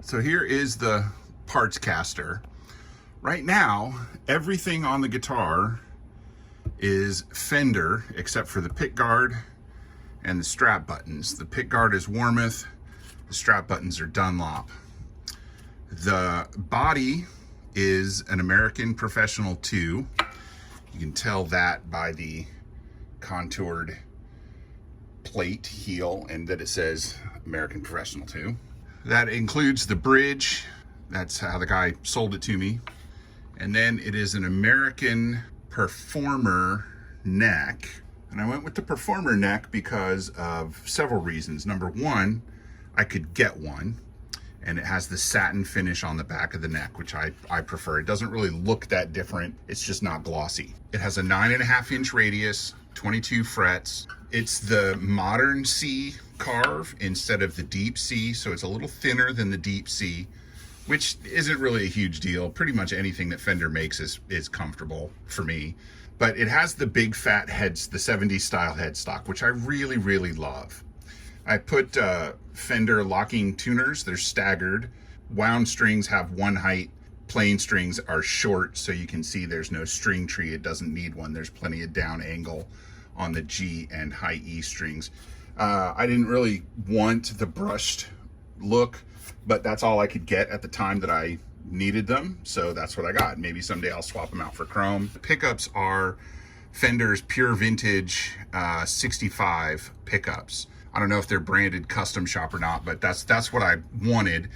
So here is the parts caster. Right now, everything on the guitar is Fender except for the pick guard and the strap buttons. The pick guard is Warmoth, the strap buttons are Dunlop. The body is an American Professional 2. You can tell that by the contoured plate heel and that it says American Professional 2. That includes the bridge. That's how the guy sold it to me. And then it is an American Performer neck. And I went with the Performer neck because of several reasons. Number one, I could get one. And it has the satin finish on the back of the neck, which I prefer. It doesn't really look that different. It's just not glossy. It has a 9.5-inch radius, 22 frets. It's the modern C carve instead of the deep C, so it's a little thinner than the deep C, which isn't really a huge deal. Pretty much anything that Fender makes is comfortable for me. But it has the big fat heads, the 70s style headstock, which I really, really love. I put Fender locking tuners. They're staggered. Wound strings have one height. Plain strings are short, so you can see there's no string tree. It doesn't need one. There's plenty of down angle on the G and high E strings. I didn't really want the brushed look, but that's all I could get at the time that I needed them, so that's what I got. Maybe someday I'll swap them out for chrome. The pickups are Fender's Pure Vintage 65 pickups. I don't know if they're branded Custom Shop or not, but that's what I wanted.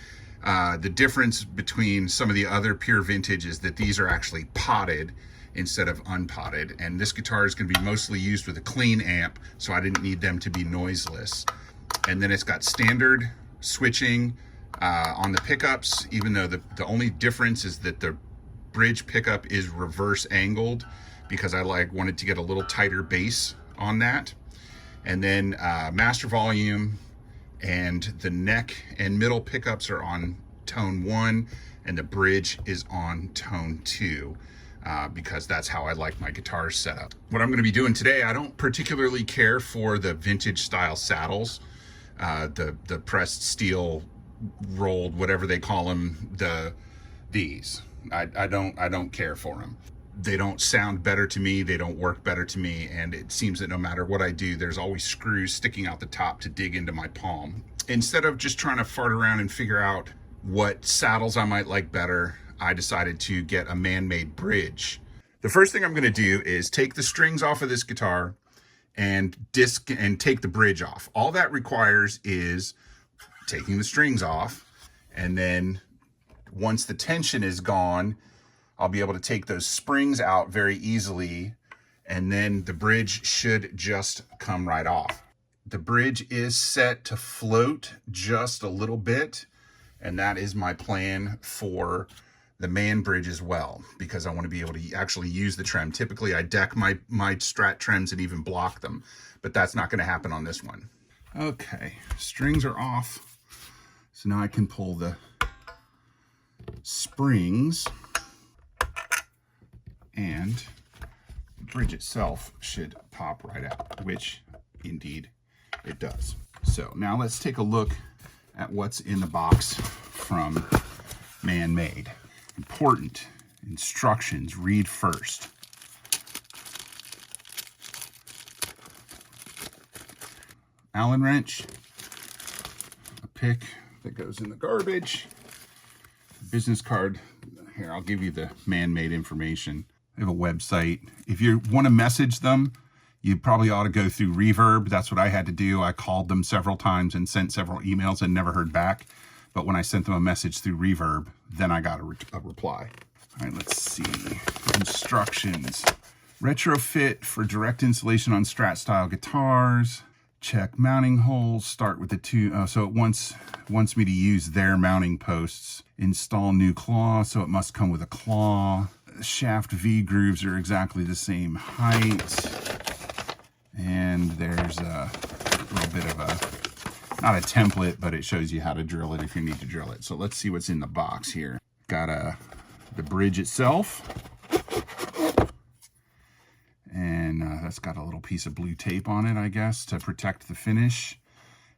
The difference between some of the other Pure Vintage is that these are actually potted instead of unpotted, and this guitar is going to be mostly used with a clean amp, so I didn't need them to be noiseless. And then it's got standard switching on the pickups, even though the only difference is that the bridge pickup is reverse angled because I wanted to get a little tighter bass on that. And then master volume and the neck and middle pickups are on tone 1 and the bridge is on tone 2. Because that's how I like my guitar set up. What I'm going to be doing today, I don't particularly care for the vintage style saddles, the pressed steel rolled, whatever they call them, these. I don't care for them. They don't sound better to me, they don't work better to me, and it seems that no matter what I do, there's always screws sticking out the top to dig into my palm. Instead of just trying to fart around and figure out what saddles I might like better, I decided to get a MannMade bridge. The first thing I'm going to do is take the strings off of this guitar and take the bridge off. All that requires is taking the strings off, and then once the tension is gone, I'll be able to take those springs out very easily, and then the bridge should just come right off. The bridge is set to float just a little bit, and that is my plan for the man bridge as well, because I want to be able to actually use the trem. Typically I deck my Strat trems and even block them, but that's not going to happen on this one. Okay, strings are off, so now I can pull the springs, and the bridge itself should pop right out, which indeed it does. So now let's take a look at what's in the box from MannMade. Important instructions, read first. Allen wrench, a pick that goes in the garbage, business card. Here, I'll give you the MannMade information. They have a website. If you want to message them, you probably ought to go through Reverb. That's what I had to do. I called them several times and sent several emails and never heard back. But when I sent them a message through Reverb, then I got a reply. All right, let's see. Instructions. Retrofit for direct installation on Strat style guitars. Check mounting holes. Start with the two. So it wants me to use their mounting posts. Install new claw, so it must come with a claw. Shaft V grooves are exactly the same height. And there's a little bit of not a template, but it shows you how to drill it if you need to drill it. So let's see what's in the box here. Got the bridge itself. And that's got a little piece of blue tape on it, I guess, to protect the finish.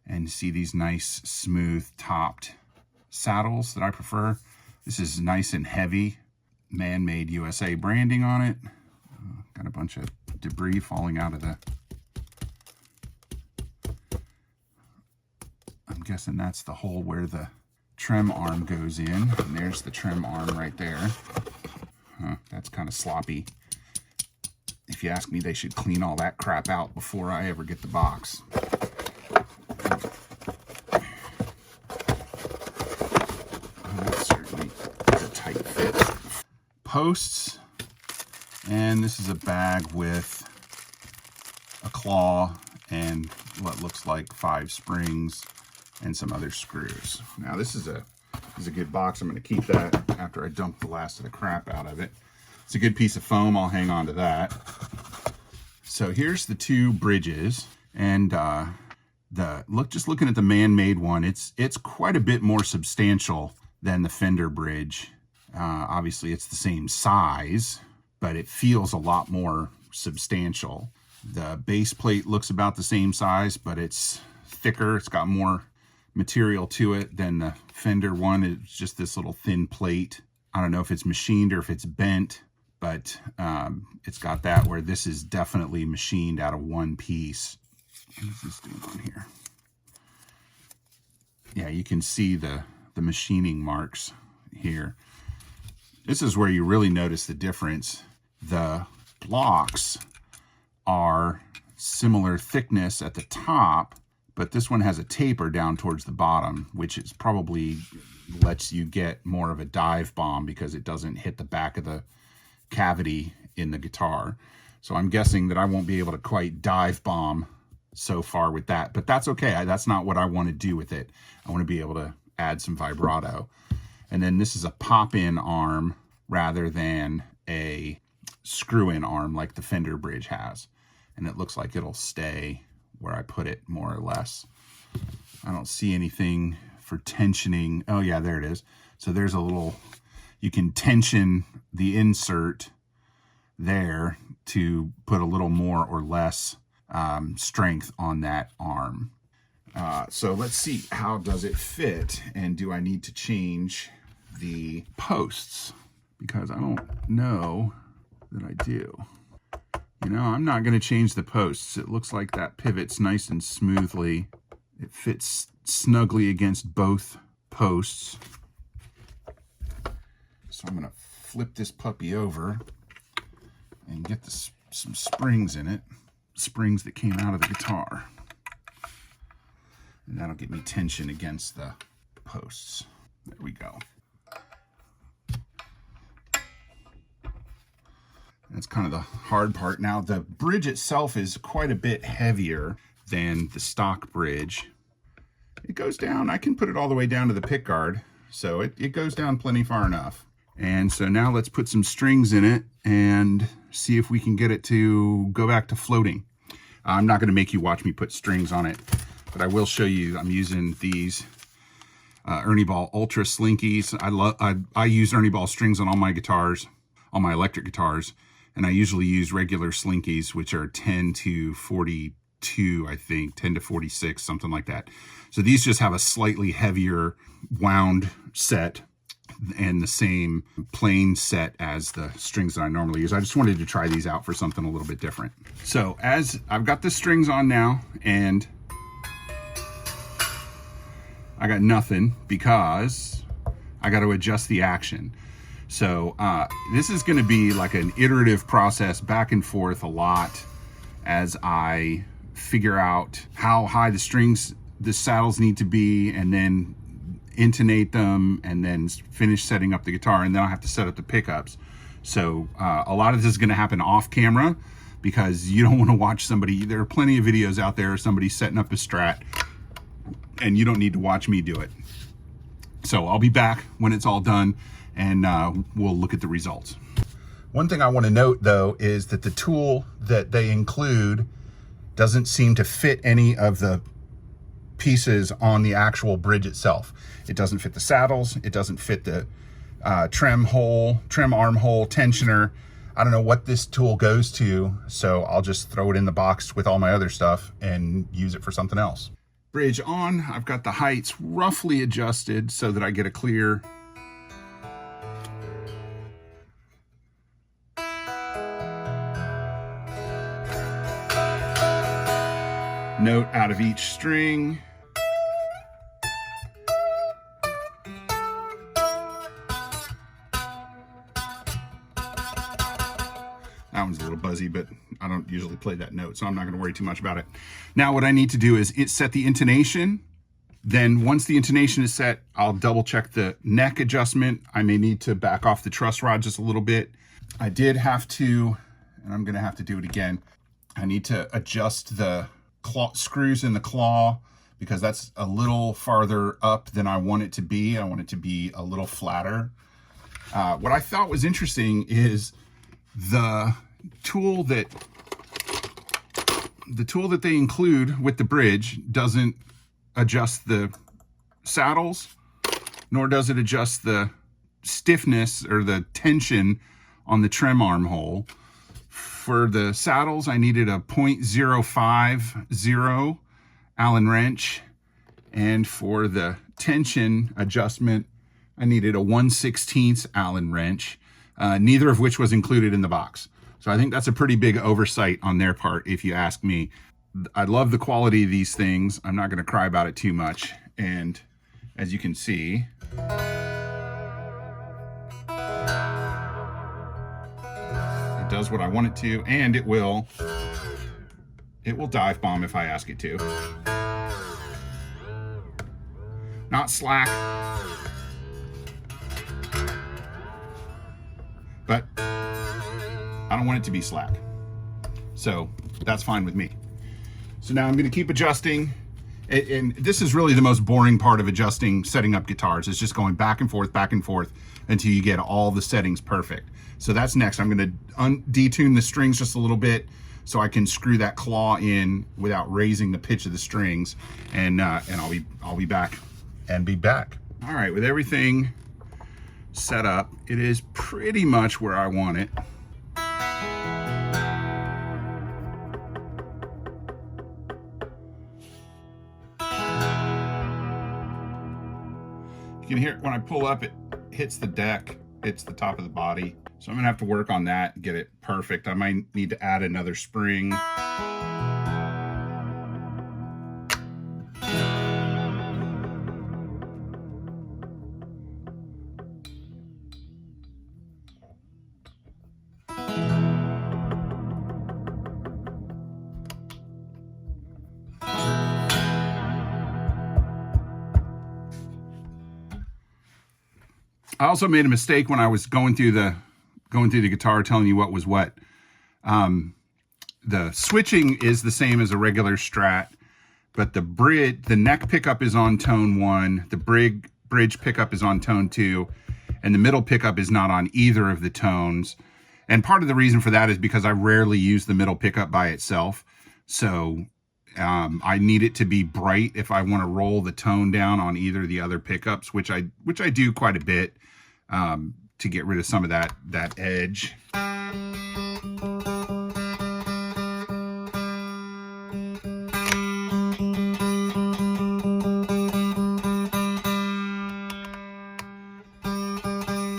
And see these nice, smooth, topped saddles that I prefer. This is nice and heavy, MannMade USA branding on it. Got a bunch of debris falling out of the... I'm guessing that's the hole where the trim arm goes in. And there's the trim arm right there. That's kind of sloppy. If you ask me, they should clean all that crap out before I ever get the box. That certainly is a tight fit. Posts, and this is a bag with a claw and what looks like 5 springs and some other screws. Now this is a good box. I'm going to keep that after I dump the last of the crap out of it. It's a good piece of foam. I'll hang on to that. So here's the 2 bridges, and just looking at the MannMade one, it's quite a bit more substantial than the fender bridge. Obviously it's the same size, but it feels a lot more substantial. The base plate looks about the same size, but it's thicker. It's got more material to it than the fender one. It's just this little thin plate. I don't know if it's machined or if it's bent, but it's got that, where this is definitely machined out of one piece. What is this doing on here? Yeah, you can see the machining marks here. This is where you really notice the difference. The blocks are similar thickness at the top, but this one has a taper down towards the bottom, which is probably lets you get more of a dive bomb because it doesn't hit the back of the cavity in the guitar. So I'm guessing that I won't be able to quite dive bomb so far with that, but that's okay. That's not what I want to do with it. I want to be able to add some vibrato. And then this is a pop-in arm rather than a screw-in arm like the fender bridge has. And it looks like it'll stay where I put it, more or less. I don't see anything for tensioning. Oh yeah, there it is. So there's a little, you can tension the insert there to put a little more or less strength on that arm. So let's see, how does it fit, and do I need to change the posts? Because I don't know that I do. You know, I'm not going to change the posts. It looks like that pivots nice and smoothly. It fits snugly against both posts. So I'm going to flip this puppy over and get some springs in it. Springs that came out of the guitar. And that'll get me tension against the posts. There we go. That's kind of the hard part. Now the bridge itself is quite a bit heavier than the stock bridge. It goes down, I can put it all the way down to the pick guard, so it goes down plenty far enough. And so now let's put some strings in it and see if we can get it to go back to floating. I'm not going to make you watch me put strings on it, but I will show you. I'm using these Ernie Ball Ultra Slinkies. I use Ernie Ball strings on all my guitars, all my electric guitars. And I usually use regular Slinkies, which are 10 to 42, I think, 10 to 46, something like that. So these just have a slightly heavier wound set and the same plain set as the strings that I normally use. I just wanted to try these out for something a little bit different. So as I've got the strings on now, and I got nothing because I got to adjust the action. So this is going to be like an iterative process, back and forth a lot, as I figure out how high the saddles need to be, and then intonate them, and then finish setting up the guitar, and then I'll have to set up the pickups. So a lot of this is going to happen off camera, because you don't want to watch somebody. There are plenty of videos out there of somebody setting up a Strat, and you don't need to watch me do it. So I'll be back when it's all done, and we'll look at the results. One thing I want to note, though, is that the tool that they include doesn't seem to fit any of the pieces on the actual bridge itself. It doesn't fit the saddles. It doesn't fit the trim arm hole, tensioner. I don't know what this tool goes to, so I'll just throw it in the box with all my other stuff and use it for something else. bridge on. I've got the heights roughly adjusted so that I get a clear note out of each string. That one's a little buzzy, but I don't usually play that note, so I'm not going to worry too much about it. Now what I need to do is set the intonation. Then once the intonation is set, I'll double check the neck adjustment. I may need to back off the truss rod just a little bit. I did have to, and I'm going to have to do it again. I need to adjust the screws in the claw because that's a little farther up than I want it to be. I want it to be a little flatter. What I thought was interesting is the tool that they include with the bridge doesn't adjust the saddles, nor does it adjust the stiffness or the tension on the trim armhole. For the saddles, I needed a 0.050 Allen wrench, and for the tension adjustment, I needed a 1/16 Allen wrench, neither of which was included in the box. So I think that's a pretty big oversight on their part, if you ask me. I love the quality of these things. I'm not going to cry about it too much. And as you can see, it does what I want it to, and it will dive bomb if I ask it to. Not slack, but I don't want it to be slack. So that's fine with me. So now I'm going to keep adjusting. And this is really the most boring part of adjusting, setting up guitars. It's just going back and forth until you get all the settings perfect. So that's next. I'm going to detune the strings just a little bit so I can screw that claw in without raising the pitch of the strings. And I'll be back. All right, with everything set up, it is pretty much where I want it. You can hear it when I pull up, it hits the deck, hits the top of the body. So I'm gonna have to work on that, get it perfect. I might need to add another spring. I also made a mistake when I was going through the guitar, telling you what was what. The switching is the same as a regular Strat, but the neck pickup is on tone 1, the bridge pickup is on tone 2, and the middle pickup is not on either of the tones. And part of the reason for that is because I rarely use the middle pickup by itself. So I need it to be bright if I want to roll the tone down on either of the other pickups, which I do quite a bit, to get rid of some of that edge.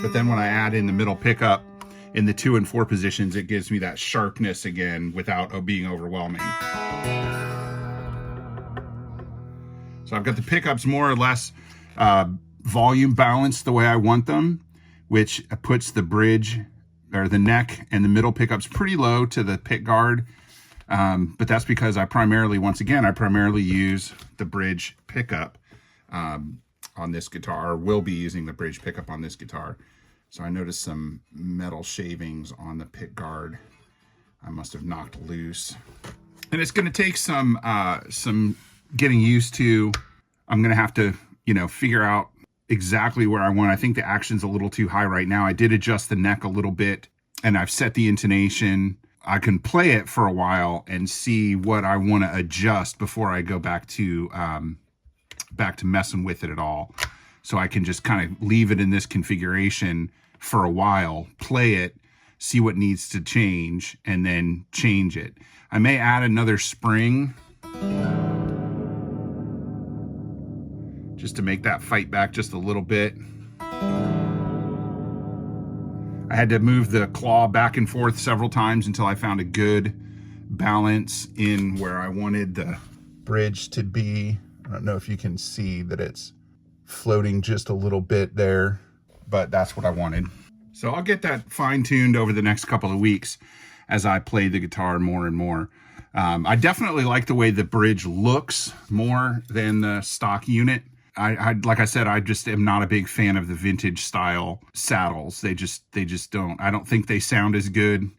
But then when I add in the middle pickup in the 2 and 4 positions, it gives me that sharpness again without being overwhelming. So I've got the pickups more or less volume balanced the way I want them, which puts the bridge or the neck and the middle pickups pretty low to the pick guard. But that's because I primarily use the bridge pickup on this guitar, or will be using the bridge pickup on this guitar. So I noticed some metal shavings on the pick guard. I must have knocked loose. And it's going to take some getting used to. I'm going to have to, figure out exactly where I want. I think the action's a little too high right now. I did adjust the neck a little bit, and I've set the intonation. I can play it for a while and see what I want to adjust before I go back to messing with it at all. So I can just kind of leave it in this configuration for a while, play it, see what needs to change, and then change it. I may add another spring. just to make that fight back just a little bit. I had to move the claw back and forth several times until I found a good balance in where I wanted the bridge to be. I don't know if you can see that it's floating just a little bit there, but that's what I wanted. So I'll get that fine-tuned over the next couple of weeks as I play the guitar more and more. I definitely like the way the bridge looks more than the stock unit. Like I said, I just am not a big fan of the vintage style saddles. They just don't. I don't think they sound as good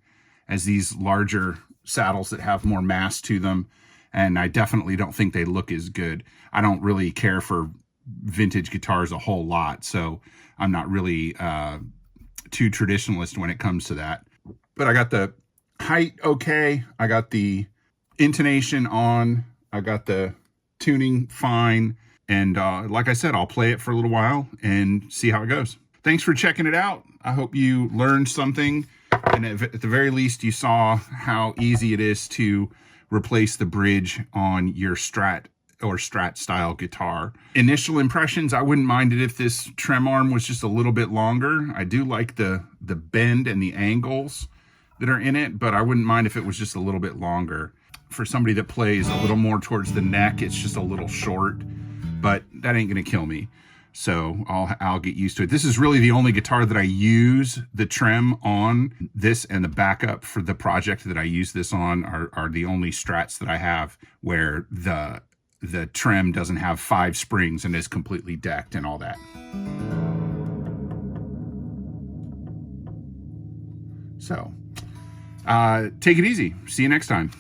as these larger saddles that have more mass to them. And I definitely don't think they look as good. I don't really care for vintage guitars a whole lot, so I'm not really too traditionalist when it comes to that. But I got the height okay. I got the intonation on. I got the tuning fine. And like I said, I'll play it for a little while and see how it goes. Thanks for checking it out. I hope you learned something. And at the very least, you saw how easy it is to replace the bridge on your Strat or Strat style guitar. Initial impressions, I wouldn't mind it if this trem arm was just a little bit longer. I do like the bend and the angles that are in it, but I wouldn't mind if it was just a little bit longer. For somebody that plays a little more towards the neck, it's just a little short, but that ain't gonna kill me. So I'll get used to it. This is really the only guitar that I use the trem on. This and the backup for the project that I use this on are the only Strats that I have where the trem doesn't have 5 springs and is completely decked and all that. So take it easy. See you next time.